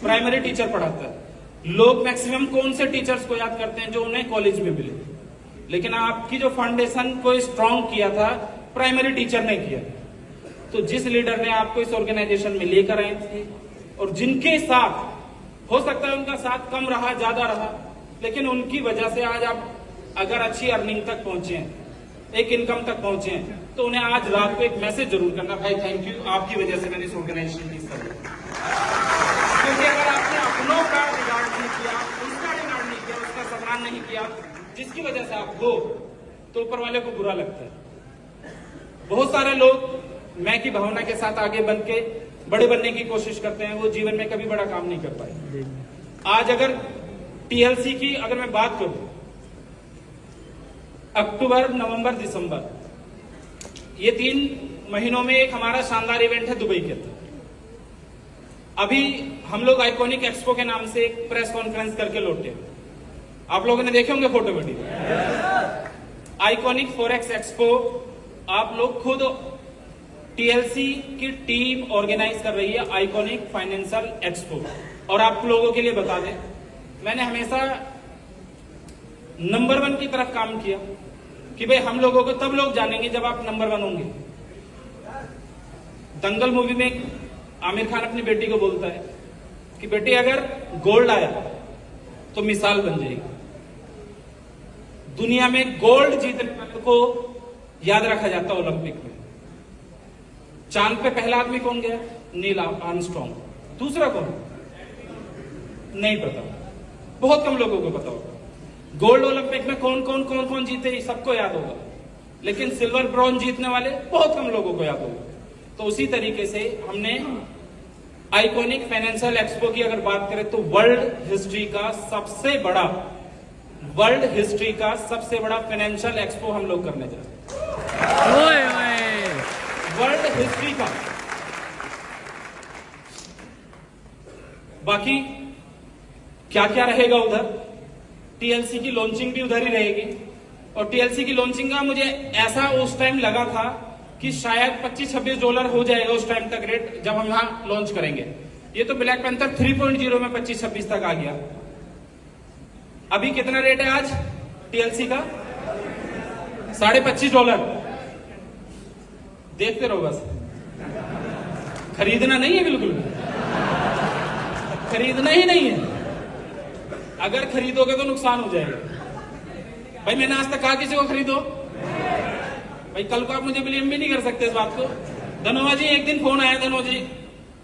Primary teacher पढ़ाता है। लोग मैक्सिमम कौन से टीचर्स को याद करते हैं? जो उन्हें कॉलेज में मिले। लेकिन आपकी जो फाउंडेशन को स्ट्रांग किया था, प्राइमरी टीचर ने किया। तो जिस लीडर ने आपको इस ऑर्गेनाइजेशन में लेकर आए थे और जिनके साथ, हो सकता है उनका साथ कम रहा, ज्यादा रहा, लेकिन उनकी वजह से आज आप अगर अच्छी अर्निंग तक पहुंचे हैं, एक इनकम तक पहुंचे हैं, तो उन्हें आज रात को एक मैसेज जरूर करना, भाई थैंक यू, आपकी वजह से मैंने इस ऑर्गेनाइजेशन की सर्विस। क्योंकि अगर आपने अपनों का रिगार्ड नहीं किया, उसका रिगार्ड नहीं किया, उसका सम्मान नहीं किया, जिसकी वजह से आप हो, तो ऊपर वाले को बुरा लगता है। बहुत सारे लोग मैं की भावना के साथ आगे बढ़ के बड़े बनने की कोशिश करते हैं, वो जीवन में कभी बड़ा काम नहीं कर पाए। आज अगर टीएलसी की अगर मैं बात करूं, अक्टूबर, नवंबर, दिसंबर, ये 3 महीनों में एक हमारा शानदार इवेंट है दुबई के अंदर। अभी हम लोग आइकॉनिक एक्सपो के नाम से एक प्रेस कॉन्फ्रेंस करके लौटे। आप लोगों ने देखे होंगे photo video. Iconic forex expo आप लोग खुद टीएलसी की टीम ऑर्गेनाइज कर रही है, आइकॉनिक फाइनेंशियल एक्सपो। और आप लोगों के लिए बता दें, मैंने हमेशा नंबर 1 की तरफ काम किया कि भाई हम लोगों को तब लोग जानेंगे जब आप नंबर 1 होंगे। दंगल मूवी में आमिर खान अपनी बेटी को बोलता है कि बेटी अगर गोल्ड आया तो मिसाल बन जाएगी। दुनिया में गोल्ड जीतने वाले को याद रखा जाता है ओलंपिक में। चांद पे पहला आदमी कौन गया? Neil Armstrong. दूसरा कौन? नहीं पता, बहुत कम लोगों को पता होगा। गोल्ड ओलंपिक में कौन कौन जीते सबको याद होगा, लेकिन सिल्वर ब्रॉन्ज जीतने वाले बहुत कम लोगों को याद होगा। तो उसी तरीके से हमने आइकॉनिक फाइनेंशियल एक्सपो की अगर बात करें तो वर्ल्ड हिस्ट्री का सबसे बड़ा फाइनेंशियल एक्सपो हम लोग करने जा रहे हैं। वर्ल्ड हिस्ट्री का। बाकी क्या क्या रहेगा उधर, टीएलसी की लॉन्चिंग भी उधर ही रहेगी। और टीएलसी की लॉन्चिंग का मुझे ऐसा उस टाइम लगा था कि शायद $25-26 हो जाएगा उस टाइम तक रेट, जब हम यहां लॉन्च करेंगे। ये तो ब्लैक पैंथर 3.0 में 25-26 तक आ गया। अभी कितना रेट है आज टीएलसी का? $25.5। देखते रहो बस, खरीदना नहीं है, बिल्कुल खरीदना ही नहीं है। अगर खरीदोगे तो नुकसान हो जाएगा। भाई मैंने आज तक कहा किसी को खरीदो? भाई कल को आप मुझे ब्लेम भी नहीं कर सकते इस बात को। धनोवा जी, एक दिन फोन आया धनोवा जी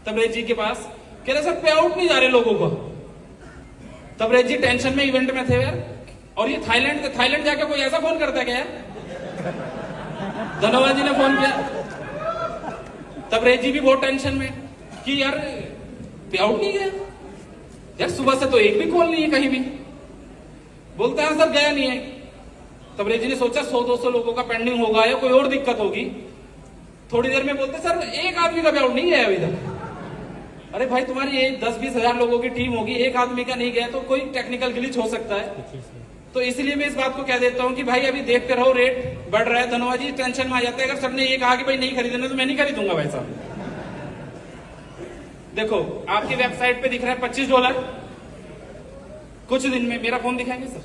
तबरेज जी के पास, कह रहे सर पे आउट नहीं जा रहे लोगों को। तबरेज जी टेंशन में इवेंट में थे यार, और ये थाईलैंड जाके कोई ऐसा फोन करता है क्या यार? धनोवा जी ने फोन किया, तबरेज जी भी बहुत टेंशन में कि यार पे आउट नहीं गया यार, सुबह से तो एक भी कॉल नहीं है कहीं भी। बोलते हैं सर गया नहीं है। तबरेज जी ने सोचा 100-200 लोगों का पेंडिंग होगा या कोई और दिक्कत होगी। थोड़ी देर में बोलते सर एक आदमी का पे आउट नहीं गया अभी तक। अरे भाई तुम्हारी ये 10-20 हजार लोगों की टीम होगी, एक आदमी का नहीं गया तो कोई टेक्निकल ग्लिच हो सकता है। तो इसलिए मैं इस बात को कह देता हूं कि भाई अभी देखते रहो, रेट बढ़ रहा है। धनोवा जी टेंशन में आ जाते हैं अगर सर ने ये कहा कि भाई नहीं खरीदना तो मैं नहीं खरीदूंगा भाई साहब। देखो आपकी वेबसाइट पे दिख रहा है $25। कुछ दिन में मेरा फोन दिखाएंगे सर?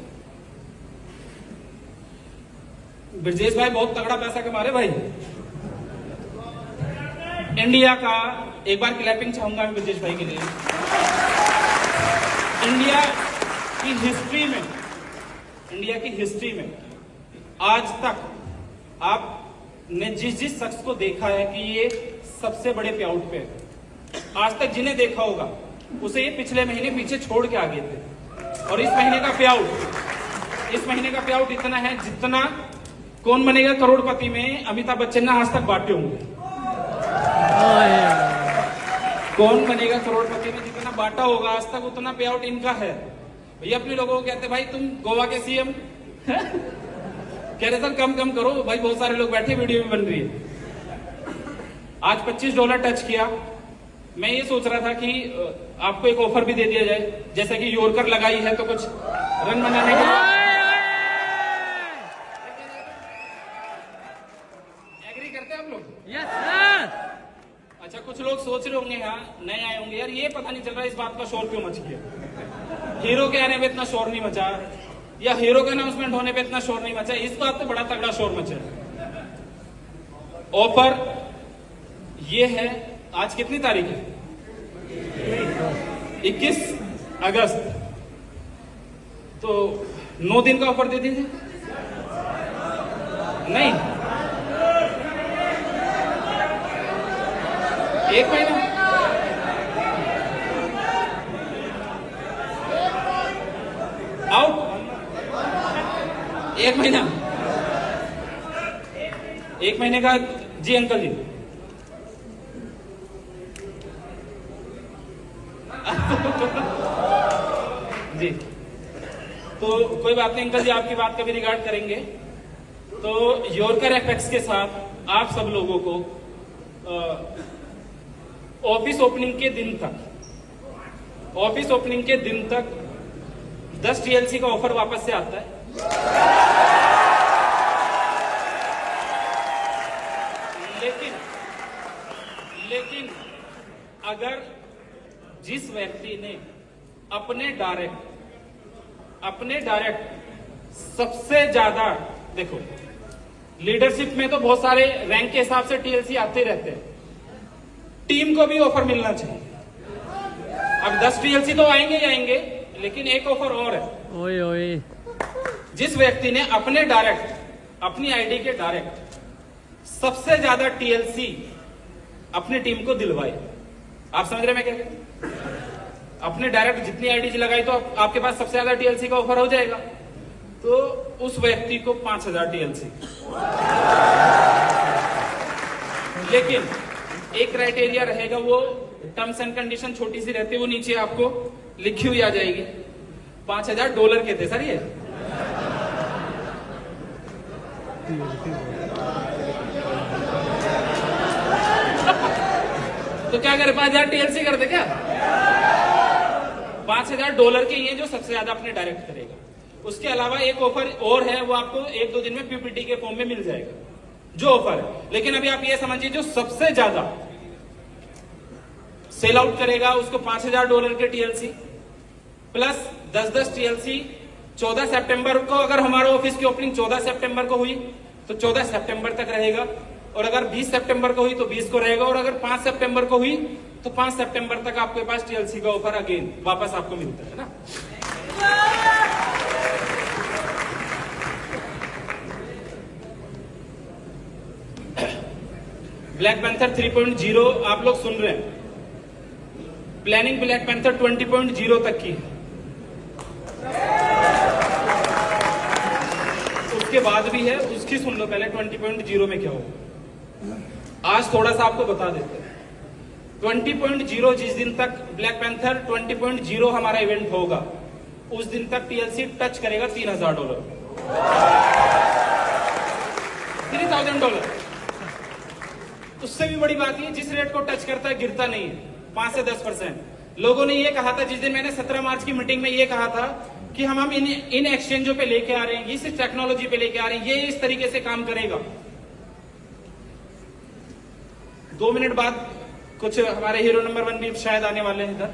ब्रजेश भाई बहुत तगड़ा पैसा कमा रहे भाई। इंडिया का एक बार क्लैपिंग चाहूंगा मैं ब्रजेश भाई के लिए। इंडिया की हिस्ट्री में आज तक आपने जिस शख्स को देखा है कि ये सबसे बड़े पे आउट पे है, आज तक जिन्हें देखा होगा उसे ये पिछले महीने पीछे छोड़ के आ गए थे। और इस महीने का पे आउट इतना है जितना कौन बनेगा करोड़पति में अमिताभ बच्चन ने आज तक बांटे होंगे। कौन बनेगा करोड़पति में जितना बांटा होगा आज तक उतना पे आउट इनका है। भैया अपने लोगों को कहते भाई तुम गोवा के सीएम कह रहे सर कम करो भाई, बहुत सारे लोग बैठे, वीडियो भी बन रही है। आज $25 टच किया। मैं ये सोच रहा था कि आपको एक ऑफर भी दे दिया जाए, जैसे कि यॉर्कर लगाई है तो कुछ रन बनाने के लिए। एग्री करते हैं आप लोग? Yes sir. अच्छा कुछ लोग सोच रहे होंगे, हाँ नए आए होंगे, यार ये पता नहीं चल रहा इस बात का शोर क्यों मच गया। हीरो के आने पे इतना शोर नहीं मचा, या हीरो के अनाउंसमेंट होने पे इतना शोर नहीं मचा, इस बात पे बड़ा तगड़ा शोर मचा। ऑफर ये है, आज कितनी तारीख है? 21 अगस्त। तो 9 दिन का ऑफर दे दीजिए। नहीं, 1 महीना। आउट। 1 महीना, 1 महीने का। जी अंकल जी। जी तो कोई बात नहीं अंकल जी, आपकी बात का भी रिगार्ड करेंगे। तो योरकर एफएक्स के साथ आप सब लोगों को ऑफिस ओपनिंग के दिन तक 10 टीएलसी का ऑफर वापस से आता है। लेकिन अगर जिस व्यक्ति ने अपने डायरेक्ट सबसे ज्यादा, देखो लीडरशिप में तो बहुत सारे रैंक के हिसाब से टीएलसी आते रहते हैं, टीम को भी ऑफर मिलना चाहिए। अब 10 टीएलसी तो आएंगे ही आएंगे, लेकिन एक ऑफर और है। ओए ओए, जिस व्यक्ति ने अपनी आईडी के डायरेक्ट सबसे ज्यादा टीएलसी अपनी टीम को दिलवाए। आप समझ रहे मैं क्या कह रहा हूं? अपने डायरेक्ट जितनी आईडी लगाई तो आपके पास सबसे ज्यादा टीएलसी का ऑफर हो जाएगा। तो उस व्यक्ति को 5000 टीएलसी। लेकिन एक क्राइटेरिया रहेगा, वो टर्म्स एंड कंडीशन छोटी सी रहती है, वो नीचे आपको लिखी हुई आ जाएगी। $5000 के थे सर ये। तो क्या करे, 5000 टीएलसी कर दे क्या? $5000 के ये जो सबसे ज्यादा अपने डायरेक्ट करेगा। उसके अलावा एक ऑफर और है, वो आपको 1-2 दिन में पीपीटी के फॉर्म में मिल जाएगा जो ऑफर है। लेकिन अभी आप ये समझिए, जो सबसे ज्यादा सेल आउट करेगा उसको $5000 के टीएलसी प्लस 10-10 टीएलसी। 14 सितंबर को अगर हमारा ऑफिस की ओपनिंग 14 सितंबर को हुई तो 14 सितंबर तक रहेगा, और अगर 20 सितंबर को हुई तो 20 को रहेगा, और अगर 5 सितंबर को हुई तो 5 सितंबर तक आपके पास टीएलसी का ऑफर अगेन वापस आपको मिलता है ना। ब्लैक पैंथर 3.0 आप लोग सुन रहे हैं, प्लानिंग ब्लैक पैंथर 20.0 तक की। उसके बाद भी है, उसकी सुन लो पहले 20.0 में क्या होगा। आज थोड़ा सा आपको बता देते हैं। 20.0 जिस दिन तक ब्लैक पैंथर 20.0 हमारा इवेंट होगा, उस दिन तक टीएलसी टच करेगा $3000। $3000। उससे भी बड़ी बात ये, जिस रेट को टच करता है गिरता नहीं है, 5 से 10%। लोगों ने ये कहा था जिस दिन मैंने 17 मार्च की मीटिंग में ये कहा था कि हम इन एक्सचेंजों पे लेके आ रहे हैं, इस टेक्नोलॉजी पे लेके आ रहे हैं, ये इस तरीके से काम करेगा। 2 मिनट बाद कुछ हमारे हीरो नंबर 1 भी शायद आने वाले हैं इधर।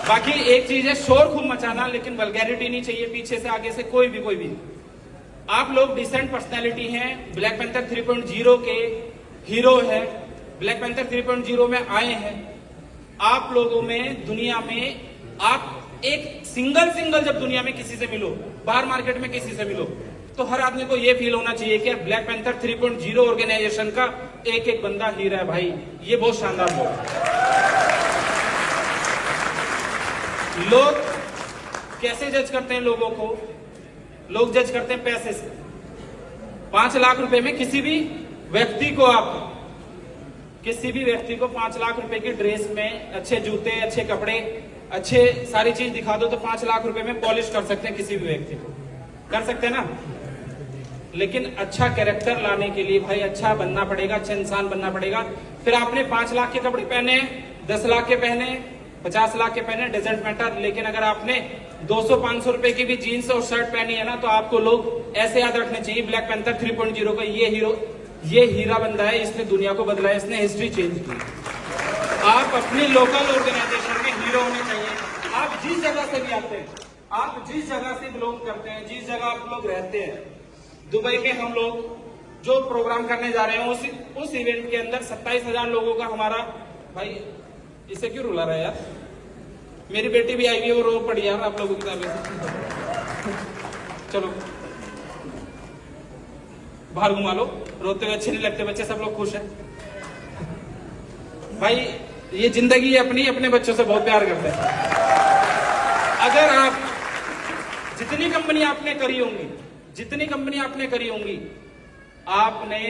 बाकी एक चीज है, शोर खूब मचाना, लेकिन वल्गैरिटी नहीं चाहिए पीछे से आगे से कोई भी। आप लोग डिसेंट पर्सनैलिटी हैं, ब्लैक पैंथर 3.0 के हीरो है, ब्लैक पैंथर 3.0 में आए हैं। आप लोगों में दुनिया में आप एक सिंगल जब दुनिया में किसी से मिलो, बाहर मार्केट में किसी से मिलो, तो हर आदमी को यह फील होना चाहिए कि ब्लैक पैंथर 3.0 ऑर्गेनाइजेशन का एक बंदा हीरा है भाई। ये बहुत शानदार लोग कैसे जज करते हैं लोगों को? लोग जज करते हैं पैसे से। 5 लाख रुपए में किसी भी व्यक्ति को 5 लाख रुपए की ड्रेस में अच्छे जूते, अच्छे कपड़े, अच्छे सारी चीज दिखा दो तो 5 लाख रुपए में पॉलिश कर सकते हैं किसी भी व्यक्ति को, कर सकते हैं ना। लेकिन अच्छा कैरेक्टर लाने के लिए भाई अच्छा बनना पड़ेगा, अच्छा इंसान बनना पड़ेगा। फिर आपने 5 लाख के कपड़े पहने, 10 लाख के पहने, 50 लाख के पहने, डजंट मैटर। लेकिन अगर आपने 200-500 रुपए की भी जीन्स और शर्ट पहनी है ना, तो आपको लोग ऐसे याद रखने चाहिए, ब्लैक पैंथर 3.0 का ये हीरा बंदा है, इसने दुनिया को बदला है, इसने हिस्ट्री चेंज की। आप अपनी लोकल ऑर्गेनाइजेशन में हीरो होने चाहिए। आप जिस जगह से भी आते हैं, आप जिस जगह से बिलोंग करते हैं, जिस जगह आप लोग रहते हैं, दुबई में हम लोग जो प्रोग्राम करने जा रहे हैं उस इवेंट के अंदर 27,000 लोगों का हमारा, भाई इसे क्यों रुला रहा है यार, मेरी बेटी भी आई हुई है, वो रो पड़ी यार आप लोगों की तरह। चलो बाहर घुमा लो, रोते हुए अच्छे नहीं लगते बच्चे, सब लोग खुश हैं। भाई ये जिंदगी अपनी, अपने बच्चों से बहुत प्यार करते हैं। अगर आप जितनी कंपनी आपने करी होंगी, जितनी कंपनी आपने करी होंगी, आपने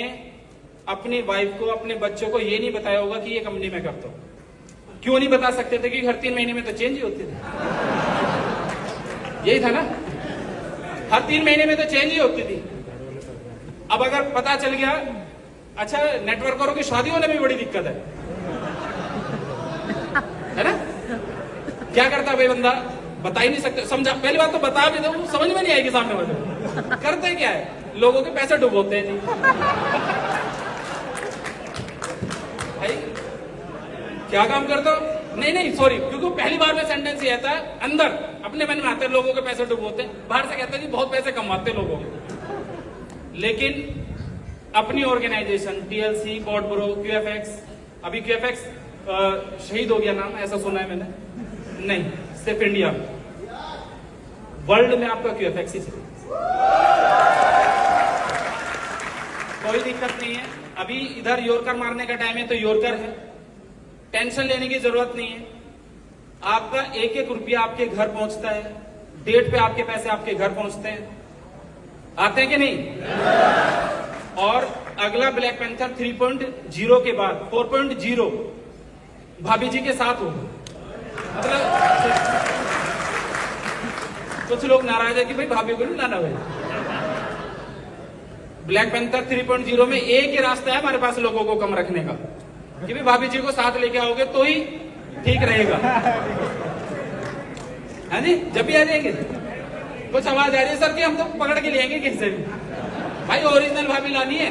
अपनी वाइफ को, अपने बच्चों को ये नहीं बताया होगा कि ये कंपनी में करता हूं। क्यों नहीं बता सकते थे? क्योंकि हर 3 महीने में तो चेंज ही होती थी, यही था ना, हर 3 महीने में तो चेंज ही होती थी। अब अगर पता चल गया, अच्छा नेटवर्करों की शादी होने में बड़ी दिक्कत है ना? क्या करता भाई बंदा, बता ही नहीं सकते, समझा, पहली बात तो बता भी दो, समझ में नहीं आएगी सामने वाले। करते क्या है, लोगों के पैसे डुबोते हैं जी। भाई क्या काम करता हो? नहीं सॉरी, क्योंकि पहली बार में सेंटेंस ये आता है, अंदर अपने मन में आते हैं लोगों के पैसे डुबोते हैं, बाहर से कहते हैं जी बहुत पैसे कमाते लोगों के। लेकिन अपनी organization TLC, board bro, QFX, अभी क्यूएफएक्स शहीद हो गया नाम, ऐसा सुना है मैंने, नहीं सिर्फ इंडिया में, वर्ल्ड में आपका क्यूएफएक्स ही कोई दिक्कत नहीं है। अभी इधर यॉर्कर मारने का टाइम है तो यॉर्कर है, टेंशन लेने की जरूरत नहीं है। आपका एक एक रुपया आपके घर पहुंचता है, डेट पे आपके पैसे आपके घर पहुंचते हैं, आते हैं कि नहीं? और अगला ब्लैक पैंथर 3.0 के बाद 4.0 भाभी जी के साथ होगा। मतलब कुछ लोग नाराज है कि भाई भाभी को नहीं लाना भाई। ब्लैक पैंथर 3.0 में एक ही रास्ता है हमारे पास लोगों को कम रखने का, कि भाई भाभी जी को साथ लेके आओगे तो ही ठीक रहेगा। हाँ जी, जब भी आ जाएंगे कुछ आवाज आ रही है सर कि हम तो पकड़ के ले आएंगे कहीं से भी, भाई ओरिजिनल भाभी लानी है।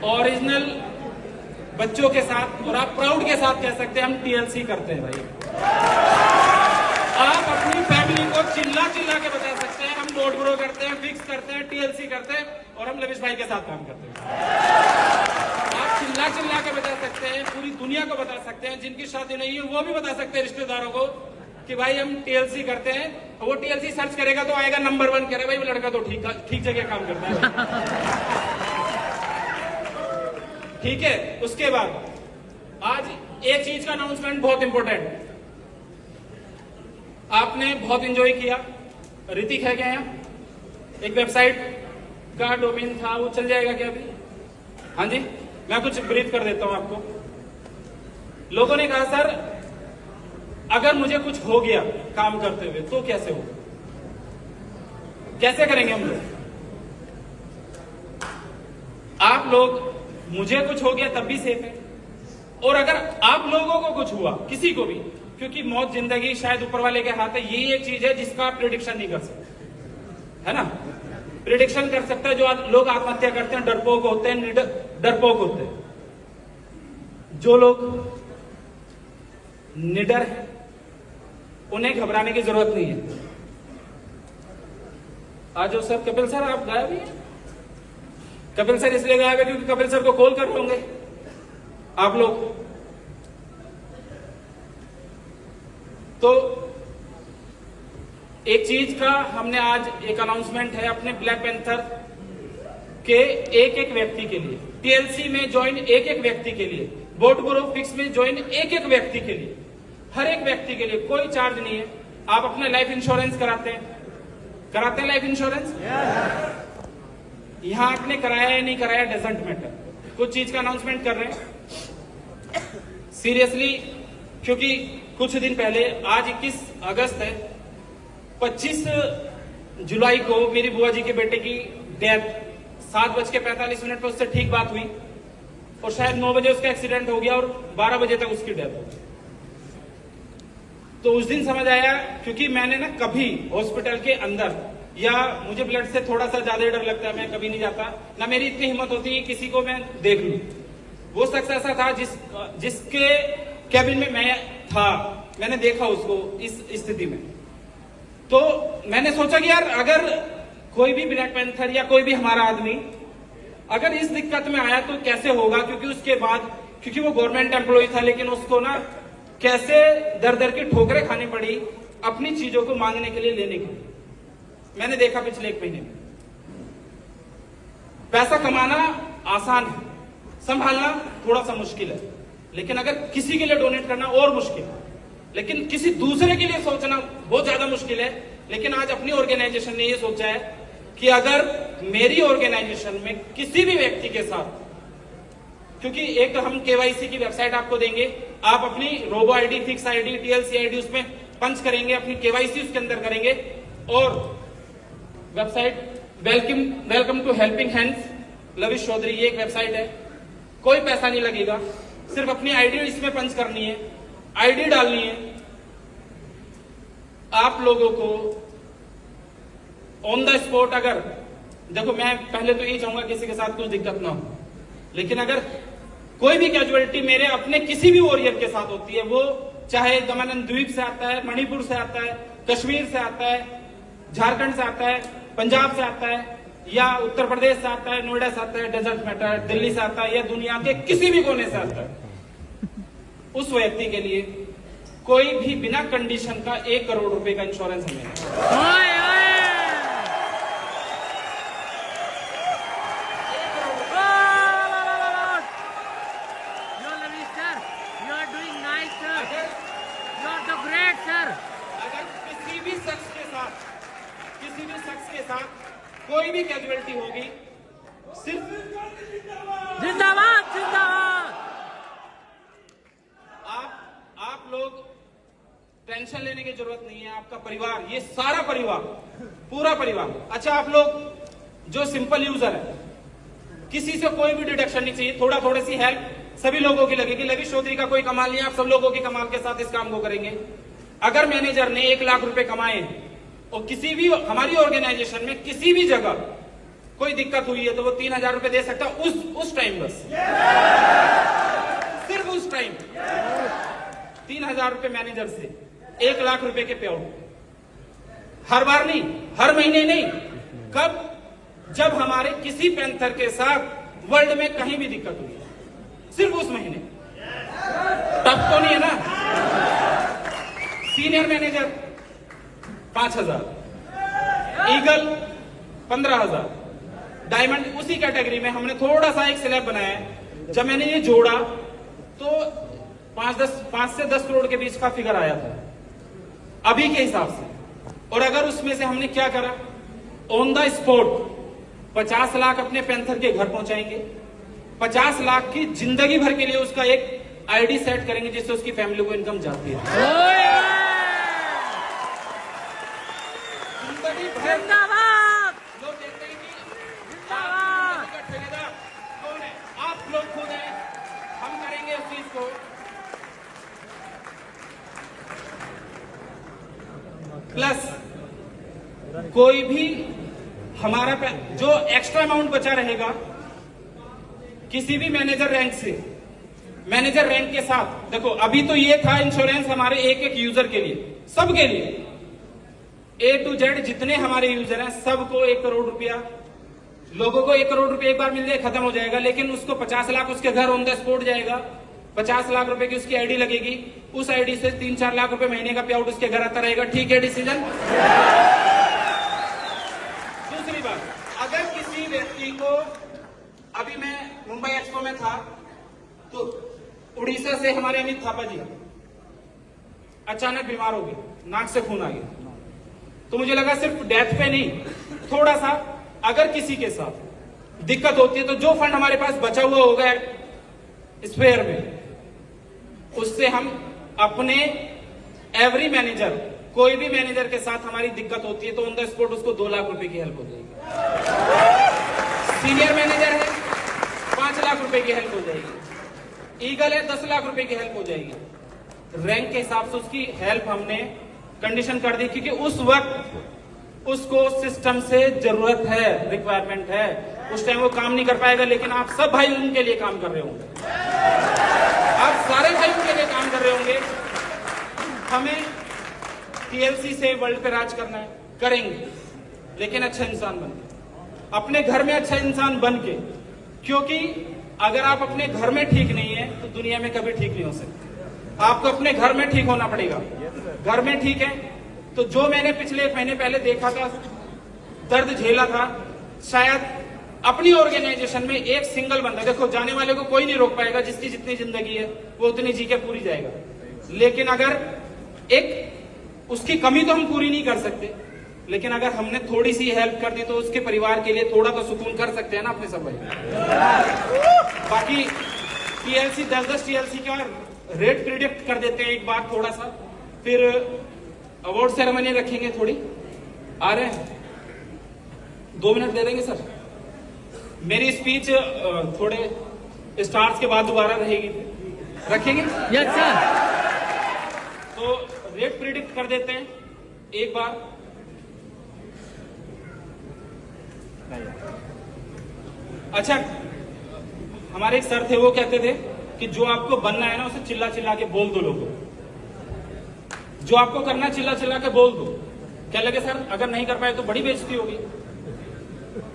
ओरिजिनल बच्चों के साथ, और आप प्राउड के साथ कह सकते हैं हम टीएलसी करते हैं भाई। आप अपनी फैमिली को चिल्ला चिल्ला के बता सकते हैं हम बोर्ड ब्रो करते हैं, फिक्स करते हैं, टीएलसी करते हैं, और हम लविश भाई के साथ काम करते हैं। आप चिल्ला चिल्ला के बता सकते हैं, पूरी दुनिया को बता सकते हैं, जिनकी शादी नहीं है वो भी बता सकते हैं रिश्तेदारों को कि भाई हम टीएलसी करते हैं। वो टीएलसी सर्च करेगा तो आएगा नंबर 1, कह रहे भाई वो लड़का तो ठीक जगह काम करता है। ठीक है, उसके बाद आज एक चीज का अनाउंसमेंट बहुत इंपॉर्टेंट, आपने बहुत एंजॉय किया, ऋतिक है क्या यहाँ? एक वेबसाइट का डोमेन था, वो चल जाएगा क्या अभी? हाँ जी, मैं कुछ ब्रीफ कर देता हूं आपको। लोगों ने कहा सर अगर मुझे कुछ हो गया काम करते हुए तो कैसे होगा, कैसे करेंगे हम लोग? आप लोग, मुझे कुछ हो गया तब भी सेफ है, और अगर आप लोगों को कुछ हुआ, किसी को भी, क्योंकि मौत जिंदगी शायद ऊपर वाले के हाथ है, यही एक चीज है जिसका आप प्रिडिक्शन नहीं कर सकते, है ना? प्रिडिक्शन कर सकता है जो लोग आत्महत्या करते हैं, डरपोक होते हैं, डरपोक होते हैं। जो लोग निडर हैं उन्हें घबराने की जरूरत नहीं है। आज जो सर कपिल सर आप गायब ही हैं। कपिल सर इसलिए गायब है क्योंकि कपिल सर को कॉल कर लोगे आप लोग। तो एक चीज का हमने आज एक अनाउंसमेंट है अपने ब्लैक पैंथर के एक एक व्यक्ति के लिए, टीएलसी में ज्वाइन एक एक व्यक्ति के लिए, बोर्ड ब्रो फिक्स में ज्वाइन एक एक व्यक्ति के लिए, हर एक व्यक्ति के लिए कोई चार्ज नहीं है। आप अपने लाइफ इंश्योरेंस कराते हैं लाइफ इंश्योरेंस? यहां आपने कराया या नहीं कराया डजंट मैटर। कुछ चीज का अनाउंसमेंट कर रहे हैं सीरियसली, क्योंकि कुछ दिन पहले, आज 21 अगस्त है, 25 जुलाई को मेरी बुआ जी के बेटे की डेथ 7:45 पर उससे ठीक बात हुई, और शायद 9 बजे उसका एक्सीडेंट हो गया और 12 बजे तक उसकी डेथ हो गई। तो उस दिन समझ आया, क्योंकि मैंने ना कभी हॉस्पिटल के अंदर या मुझे ब्लड से थोड़ा सा ज्यादा डर लगता है, मैं कभी नहीं जाता, ना मेरी इतनी हिम्मत होती है किसी को मैं देख लूं। वो शख्स ऐसा था जिसके कैबिन में मैं था, मैंने देखा उसको इस स्थिति में। तो मैंने सोचा कि यार अगर कोई भी ब्लैक पैंथर या कोई भी हमारा आदमी अगर इस दिक्कत में आया तो कैसे होगा, क्योंकि उसके बाद, क्योंकि वो गवर्नमेंट एम्प्लॉय था, लेकिन उसको ना कैसे दर दर की ठोकरें खानी पड़ी अपनी चीजों को मांगने के लिए, लेने के लिए। मैंने देखा पिछले 1 महीने में। पैसा कमाना आसान है, संभालना थोड़ा सा मुश्किल है, लेकिन अगर किसी के लिए डोनेट करना और मुश्किल है, लेकिन किसी दूसरे के लिए सोचना बहुत ज्यादा मुश्किल है। लेकिन आज अपनी ऑर्गेनाइजेशन ने ये सोचा है कि अगर मेरी ऑर्गेनाइजेशन में किसी भी व्यक्ति के साथ, क्योंकि एक हम केवाईसी की वेबसाइट आपको देंगे, आप अपनी robo ID, fix ID, TLC ID उसमें पंच करेंगे, अपनी केवाईसी उसके अंदर करेंगे, और website welcome to helping hands Lavish Chaudhary, ये एक वेबसाइट है, कोई पैसा नहीं लगेगा, सिर्फ अपनी आईडी इसमें पंच करनी है, आईडी डालनी है। आप लोगों को ऑन द स्पॉट, अगर देखो मैं पहले तो यही चाहूंगा किसी के साथ कुछ दिक्कत ना हो, लेकिन अगर कोई भी कैजुअलिटी मेरे अपने किसी भी वॉरियर के साथ होती है, वो चाहे दमन द्वीप से आता है, मणिपुर से आता है, कश्मीर से आता है, झारखंड से आता है, पंजाब से आता है, या उत्तर प्रदेश से आता है, नोएडा से आता है, डेजर्ट मैटर, दिल्ली से आता है, या दुनिया के किसी भी कोने से आता है, उस व्यक्ति के लिए कोई भी बिना कंडीशन का 1 करोड़ रुपए का इंश्योरेंस हमें कोई भी कैजुअलिटी होगी, सिर्फ जिंदाबाद जिंदाबाद। आप लोग टेंशन लेने की जरूरत नहीं है। आपका परिवार, ये सारा परिवार, पूरा परिवार, अच्छा आप लोग जो सिंपल यूजर है, किसी से कोई भी डिडक्शन नहीं चाहिए, थोड़ी सी हेल्प सभी लोगों की लगेगी। लविश चौधरी का कोई कमाल नहीं है, आप सब लोगों की कमाल के साथ इस काम को करेंगे। अगर मैनेजर ने 1 लाख रुपए कमाए और किसी भी हमारी ऑर्गेनाइजेशन में किसी भी जगह कोई दिक्कत हुई है, तो वो 3000 रुपए दे सकता उस टाइम, बस सिर्फ उस टाइम 3000 रुपए मैनेजर से 1 लाख रुपए के पे आउट। हर बार नहीं, हर महीने नहीं, कब? जब हमारे किसी पैंथर के साथ वर्ल्ड में कहीं भी दिक्कत हुई, सिर्फ उस महीने। तब तो नहीं है ना। सीनियर मैनेजर 5000, ईगल 15000, डायमंड उसी कैटेगरी में हमने थोड़ा सा एक स्लैब बनाया है। जब मैंने ये जोड़ा तो 5 से 10 करोड़ के बीच का फिगर आया था अभी के हिसाब से। और अगर उसमें से हमने क्या करा, ऑन द स्पॉट 50 लाख अपने पैंथर के घर पहुंचाएंगे, 50 लाख की जिंदगी भर के लिए उसका एक आईडी सेट करेंगे जिससे उसकी फैमिली को इनकम जाती है। जिंदाबाद। लोग कहते हैं कि जिंदाबाद का ठेकेदार कौन है? आप लोग खुद हैं। हम करेंगे उस चीज को। प्लस कोई भी हमारा जो एक्स्ट्रा अमाउंट बचा रहेगा, किसी भी मैनेजर रैंक से, मैनेजर रैंक के साथ, देखो अभी तो ये था इंश्योरेंस हमारे एक यूजर के लिए, सबके लिए, A to Z जितने हमारे यूजर हैं सबको 1 करोड़ रुपया, लोगों को 1 करोड़ रुपया एक बार मिल जाए खत्म हो जाएगा। लेकिन उसको 50 लाख उसके घर ऑन द स्पॉट जाएगा, 50 लाख रुपए की उसकी आईडी लगेगी, उस आईडी से 3-4 लाख रुपए महीने का पे आउट उसके घर आता रहेगा। ठीक है डिसीजन। दूसरी बात, अगर किसी व्यक्ति को, अभी मैं मुंबई एक्सपो में था तो उड़ीसा से हमारे अमित थापा जी अचानक बीमार हो गए, नाक से खून आ गया। तो मुझे लगा सिर्फ डेथ पे नहीं, थोड़ा सा अगर किसी के साथ दिक्कत होती है तो जो फंड हमारे पास बचा हुआ होगा स्पेयर में, उससे हम अपने एवरी मैनेजर, कोई भी मैनेजर के साथ हमारी दिक्कत होती है तो ऑन द स्पॉट उसको 2 लाख रुपए की हेल्प हो जाएगी। सीनियर मैनेजर है 5 लाख रुपए की हेल्प हो जाएगी, ईगल है 10 लाख रुपए की हेल्प हो जाएगी। रैंक के हिसाब से उसकी हेल्प हमने कंडीशन कर दी, क्योंकि उस वक्त उसको सिस्टम से जरूरत है, रिक्वायरमेंट है, उस टाइम वो काम नहीं कर पाएगा, लेकिन आप सब भाई उनके लिए काम कर रहे होंगे, आप सारे भाई उनके लिए काम कर रहे होंगे। हमें टीएलसी से वर्ल्ड पे राज करना है, करेंगे, लेकिन अच्छा इंसान बन के, अपने घर में अच्छा इंसान बन के, क्योंकि अगर आप अपने घर में ठीक नहीं है तो दुनिया में कभी ठीक नहीं हो सकते। आपको अपने घर में ठीक होना पड़ेगा। घर में ठीक है तो जो मैंने पिछले 1 महीने पहले देखा था, दर्द झेला था, शायद अपनी ऑर्गेनाइजेशन में एक सिंगल बंदा, देखो जाने वाले को कोई नहीं रोक पाएगा, जिसकी जितनी जिंदगी है वो उतनी जी के पूरी जाएगा, लेकिन अगर एक उसकी कमी तो हम पूरी नहीं कर सकते, लेकिन अगर हमने थोड़ी सी हेल्प कर दी तो उसके परिवार के लिए थोड़ा तो सुकून कर सकते हैं ना अपने सब भाई। बाकी टीएलसी 10-10 टीएलसी का रेट प्रिडिक्ट कर देते हैं एक बार थोड़ा सा, फिर अवार्ड सेरेमनी रखेंगे, थोड़ी आ रहे हैं, 2 मिनट दे देंगे सर। मेरी स्पीच थोड़े स्टार्स के बाद दोबारा रहेगी, रखेंगे? Yes sir. तो रेट प्रिडिक्ट कर देते हैं एक बार। अच्छा, हमारे एक सर थे, वो कहते थे कि जो आपको बनना है ना उसे चिल्ला चिल्ला के बोल दो लोगों, जो आपको करना है चिल्ला चिल्ला के बोल दो। क्या लगे सर, अगर नहीं कर पाए तो बड़ी बेइज्जती होगी।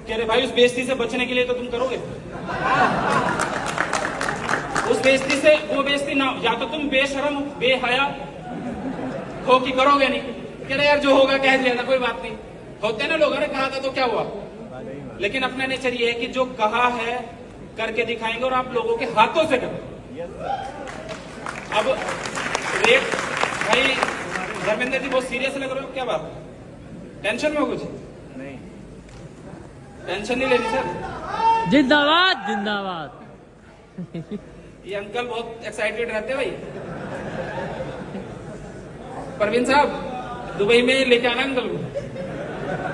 कह रहे भाई उस बेइज्जती से बचने के लिए तो तुम करोगे, उस बेइज्जती से, वो बेइज्जती ना, या तो तुम बेशरम बेहया हो कि करोगे नहीं। कह रहे यार जो होगा कह दिया था, कोई बात नहीं। होते ना लोगों ने कहा था तो क्या हुआ, लेकिन अपना नेचर ये है कि जो कहा है करके दिखाएंगे, और आप लोगों के हाथों से करो। अब रेट भाई धर्मेंद्र जी बहुत सीरियस लग रहे हो, क्या बात, टेंशन में हो कुछ? नहीं, टेंशन नहीं लेनी सर। जिंदाबाद जिंदाबाद। ये अंकल बहुत एक्साइटेड रहते भाई। परवीन साहब दुबई में लेके आना अंकल को,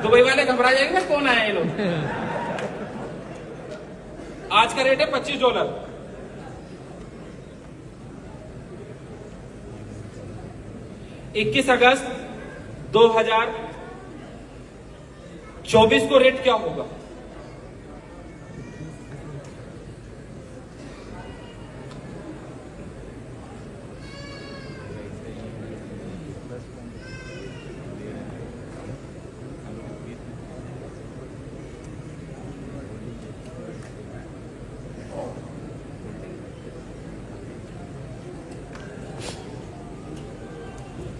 दुबई वाले घबरा जाएंगे कौन आए ये लोग। आज का रेट है $25। $21 2024 को रेट क्या होगा?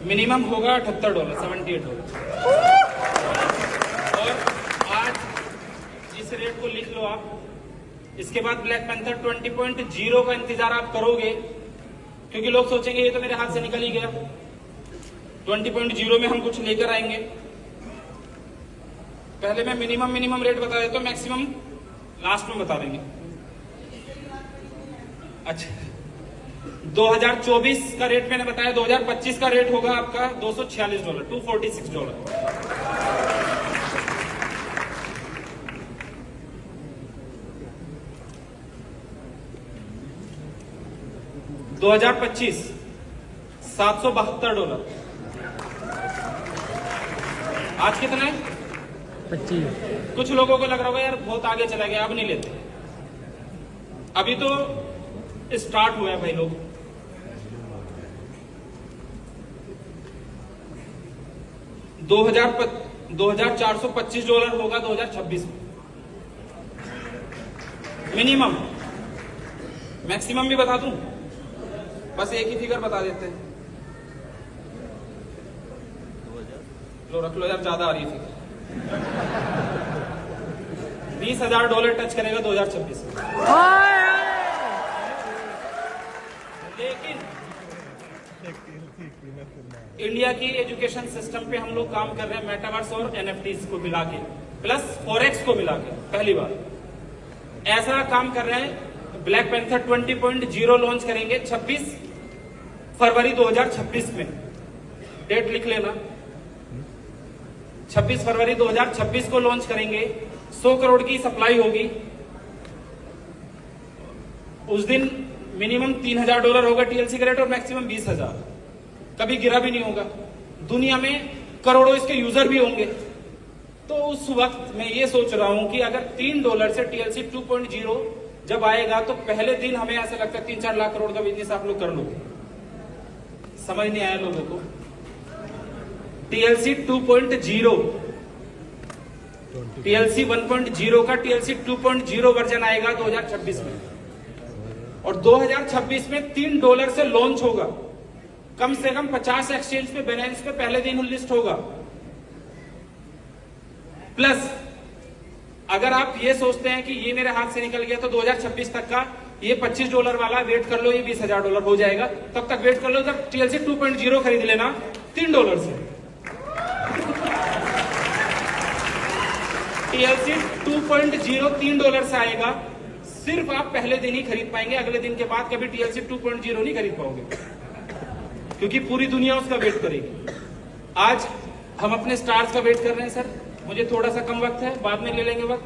मिनिमम होगा $78, $78। और आज इस रेट को लिख लो आप। इसके बाद ब्लैक पैंथर 20.0 का इंतजार आप करोगे, क्योंकि लोग सोचेंगे ये तो मेरे हाथ से निकल ही गया। 20.0 में हम कुछ लेकर आएंगे। पहले मैं मिनिमम रेट बता देता हूँ, मैक्सिमम लास्ट में बता देंगे। अच्छा, 2024 का रेट मैंने बताया, 2025 का रेट होगा आपका $246, $246। $2025 $772। आज कितना है? 25। कुछ लोगों को लग रहा होगा यार बहुत आगे चला गया, अब नहीं लेते, अभी तो स्टार्ट हुआ है भाई लोग। $2,425 होगा 2026 में मिनिमम। मैक्सिमम भी बता दूं, बस एक ही फिगर बता देते हैं। लो रख लो यार, ज्यादा आ रही है फिगर। $20,000 टच करेगा 2026 में। लेकिन इंडिया की एजुकेशन सिस्टम पे हम लोग काम कर रहे हैं मेटावर्स और एनएफटीज को मिला के, प्लस फॉरेक्स को मिला के, पहली बार ऐसा काम कर रहे हैं। ब्लैक पैंथर 20.0 लॉन्च करेंगे 26 फरवरी 2026 में। डेट लिख लेना, 26 फरवरी 2026 को लॉन्च करेंगे। 100 करोड़ की सप्लाई होगी। उस दिन मिनिमम $3,000 होगा टीएलसी का रेट, और मैक्सिमम 20,000। कभी गिरा भी नहीं होगा। दुनिया में करोड़ों इसके यूजर भी होंगे, तो उस वक्त मैं ये सोच रहा हूं कि अगर $3 से TLC 2.0 जब आएगा तो पहले दिन हमें ऐसा लगता है 3-4 लाख करोड़ का बिजनेस आप लोग कर लोगे। समझ नहीं आया लोगों को। TLC 2.0, TLC 1.0 का TLC 2.0 वर्जन आएगा 2026 में, और 2026 में $3 से लॉन्च होगा। कम से कम 50 एक्सचेंज पे, बैलेंस पे पहले दिन लिस्ट होगा। प्लस अगर आप ये सोचते हैं कि ये मेरे हाथ से निकल गया तो 2026 तक का ये $25 वाला वेट कर लो, ये $20,000 हो जाएगा। तब तक वेट कर लो, तब TLC 2.0 खरीद लेना $3 से। TLC 2.0 $3 से आएगा। सिर्फ आप पहले दिन ही खरीद पाएंगे, अगले दिन के बाद कभी TLC 2.0 नहीं खरीद पाओगे, क्योंकि पूरी दुनिया उसका वेट करेगी। आज हम अपने स्टार्स का वेट कर रहे हैं सर। मुझे थोड़ा सा कम वक्त है, बाद में ले लेंगे वक्त।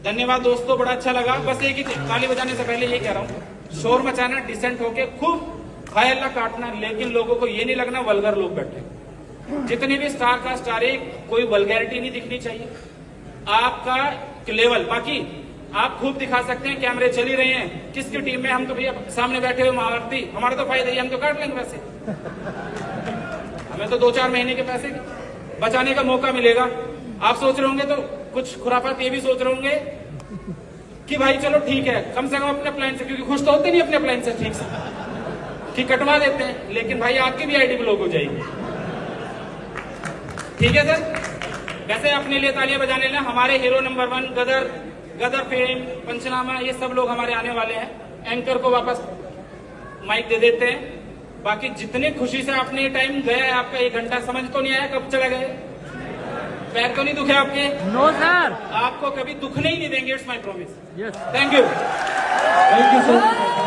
धन्यवाद दोस्तों, बड़ा अच्छा लगा। बस एक ही ताली बजाने से पहले ये कह रहा हूँ, शोर मचाना, डिसेंट होके खूब हाय अल्लाह काटना, लेकिन लोगों को ये नहीं लगना वल्गर लोग बैठे। जितने भी स्टार का स्टार है, कोई वल्गैरिटी नहीं दिखनी चाहिए आपका लेवल। बाकी आप खूब दिखा सकते हैं, कैमरे चल ही रहे हैं, किसकी टीम में, हम तो भैया सामने बैठे हुए महारथी, हमारा तो फायदा ही, हम तो काट लेंगे पैसे। हमें तो 2-4 महीने के पैसे बचाने का मौका मिलेगा। आप सोच रहे होंगे तो कुछ खुराफात ये भी सोच रहे होंगे कि भाई चलो ठीक है, कम से कम अपने प्लान से, क्योंकि खुश तो होते नहीं अपने प्लान से ठीक से, कि कटवा देते हैं, लेकिन भाई आपकी भी आईडी ब्लॉक हो जाएगी। ठीक है सर, वैसे अपने लिए तालियां बजाने लेना। हमारे हीरो नंबर 1 गदर फेम, पंचनामा, ये सब लोग हमारे आने वाले हैं। एंकर को वापस माइक दे देते हैं। बाकी जितने खुशी से आपने ये टाइम गया है, आपका 1 घंटा समझ तो नहीं आया कब चला गया? पैर तो नहीं दुखे आपके? No sir. आपको कभी दुखने ही नहीं देंगे, it's my promise. Yes. Thank you sir.